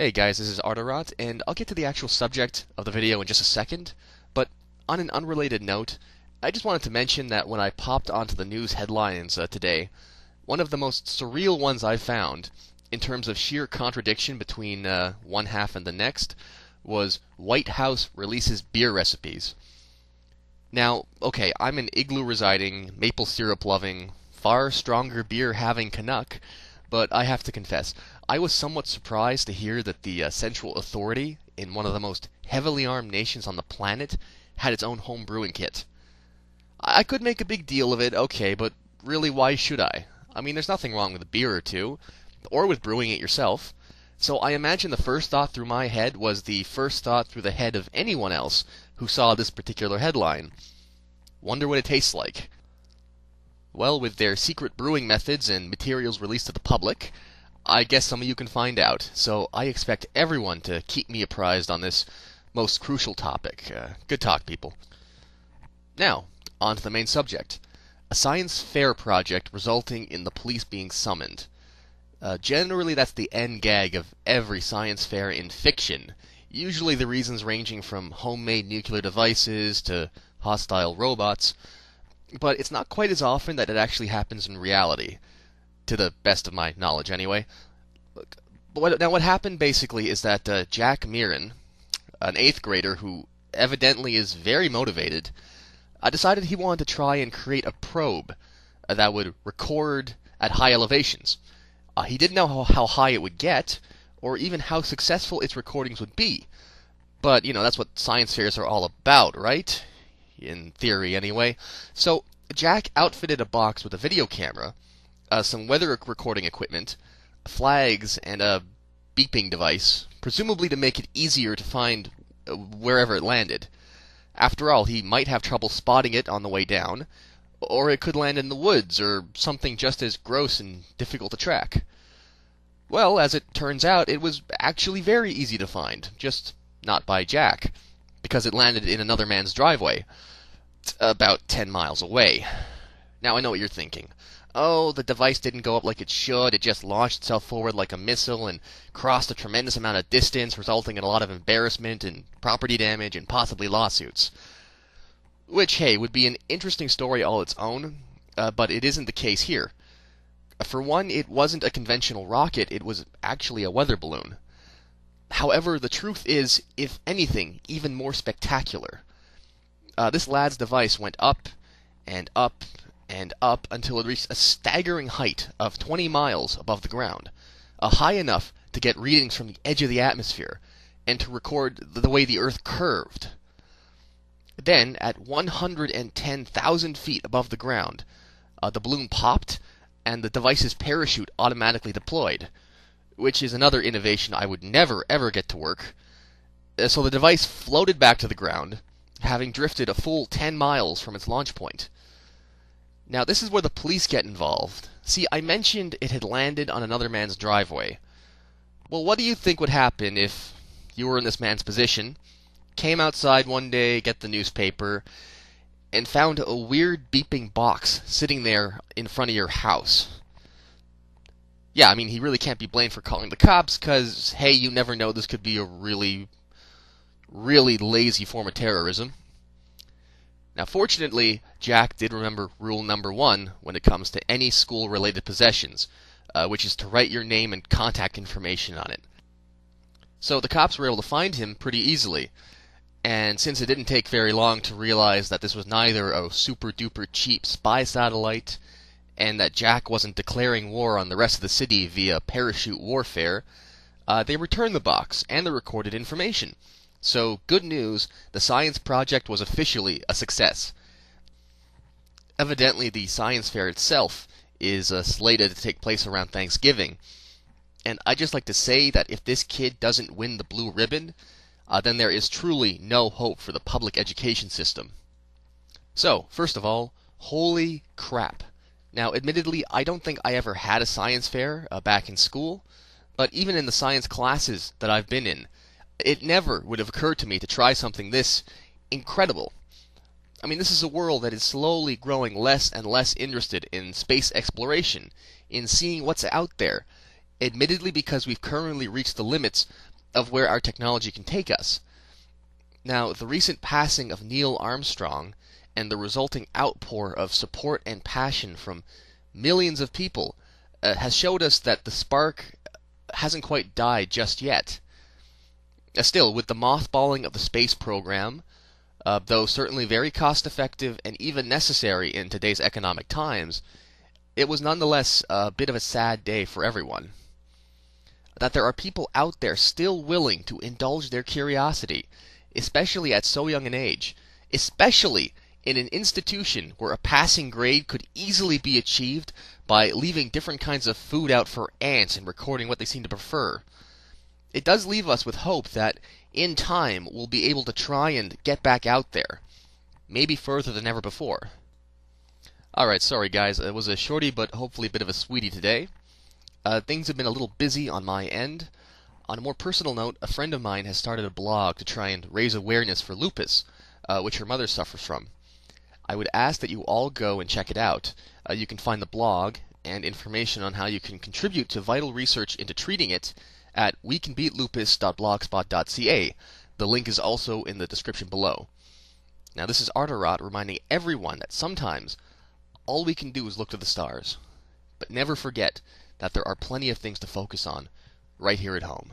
Hey guys, this is Arterot, and I'll get to the actual subject of the video in just a second, but on an unrelated note, I just wanted to mention that when I popped onto the news headlines today, one of the most surreal ones I found, in terms of sheer contradiction between one half and the next, was White House releases beer recipes. Now, okay, I'm an igloo residing, maple syrup loving, far stronger beer having Canuck, but I have to confess, I was somewhat surprised to hear that the central authority in one of the most heavily armed nations on the planet had its own home brewing kit. I could make a big deal of it, okay, but really, why should I? I mean, there's nothing wrong with a beer or two, or with brewing it yourself. So I imagine the first thought through my head was the first thought through the head of anyone else who saw this particular headline. Wonder what it tastes like. Well, with their secret brewing methods and materials released to the public, I guess some of you can find out. So I expect everyone to keep me apprised on this most crucial topic. Good talk, people. Now, on to the main subject. A science fair project resulting in the police being summoned. Generally, that's the end gag of every science fair in fiction. Usually the reasons ranging from homemade nuclear devices to hostile robots. But it's not quite as often that it actually happens in reality, to the best of my knowledge anyway. Now what happened basically is that Jack Mirren, an 8th grader who evidently is very motivated, decided he wanted to try and create a probe that would record at high elevations. He didn't know how high it would get, or even how successful its recordings would be. But, you know, that's what science fairs are all about, right? In theory, anyway. So Jack outfitted a box with a video camera, some weather recording equipment, flags, and a beeping device, presumably to make it easier to find wherever it landed. After all, he might have trouble spotting it on the way down, or it could land in the woods, or something just as gross and difficult to track. Well, as it turns out, it was actually very easy to find, just not by Jack, because it landed in another man's driveway, about 10 miles away. Now I know what you're thinking. Oh, the device didn't go up like it should, it just launched itself forward like a missile and crossed a tremendous amount of distance, resulting in a lot of embarrassment and property damage and possibly lawsuits. Which, hey, would be an interesting story all its own, but it isn't the case here. For one, it wasn't a conventional rocket, it was actually a weather balloon. However, the truth is, if anything, even more spectacular. This lad's device went up and up and up until it reached a staggering height of 20 miles above the ground, high enough to get readings from the edge of the atmosphere and to record the way the Earth curved. Then, at 110,000 feet above the ground, the balloon popped and the device's parachute automatically deployed, which is another innovation I would never ever get to work. So the device floated back to the ground, having drifted a full 10 miles from its launch point. Now this is where the police get involved. See, I mentioned it had landed on another man's driveway. Well, what do you think would happen if you were in this man's position, came outside one day, get the newspaper, and found a weird beeping box sitting there in front of your house? Yeah, I mean, he really can't be blamed for calling the cops, because, hey, you never know, this could be a really lazy form of terrorism. Now, fortunately, Jack did remember rule number 1 when it comes to any school-related possessions, which is to write your name and contact information on it. So the cops were able to find him pretty easily, and since it didn't take very long to realize that this was neither a super-duper cheap spy satellite, and that Jack wasn't declaring war on the rest of the city via parachute warfare, they returned the box and the recorded information. So, good news, the science project was officially a success. Evidently, the science fair itself is slated to take place around Thanksgiving. And I'd just like to say that if this kid doesn't win the blue ribbon, then there is truly no hope for the public education system. So, first of all, holy crap. Now, admittedly, I don't think I ever had a science fair back in school, but even in the science classes that I've been in, it never would have occurred to me to try something this incredible. I mean, this is a world that is slowly growing less and less interested in space exploration, in seeing what's out there, admittedly because we've currently reached the limits of where our technology can take us. Now, the recent passing of Neil Armstrong and the resulting outpour of support and passion from millions of people has showed us that the spark hasn't quite died just yet. Still, with the mothballing of the space program, though certainly very cost effective and even necessary in today's economic times, it was nonetheless a bit of a sad day for everyone. That there are people out there still willing to indulge their curiosity, especially at so young an age, especially in an institution where a passing grade could easily be achieved by leaving different kinds of food out for ants and recording what they seem to prefer. It does leave us with hope that in time we'll be able to try and get back out there, maybe further than ever before. Alright, sorry guys, it was a shorty but hopefully a bit of a sweetie today. Things have been a little busy on my end. On a more personal note, a friend of mine has started a blog to try and raise awareness for lupus, which her mother suffers from. I would ask that you all go and check it out. You can find the blog and information on how you can contribute to vital research into treating it at wecanbeatlupus.blogspot.ca. The link is also in the description below. Now, this is Arterot reminding everyone that sometimes all we can do is look to the stars. But never forget that there are plenty of things to focus on right here at home.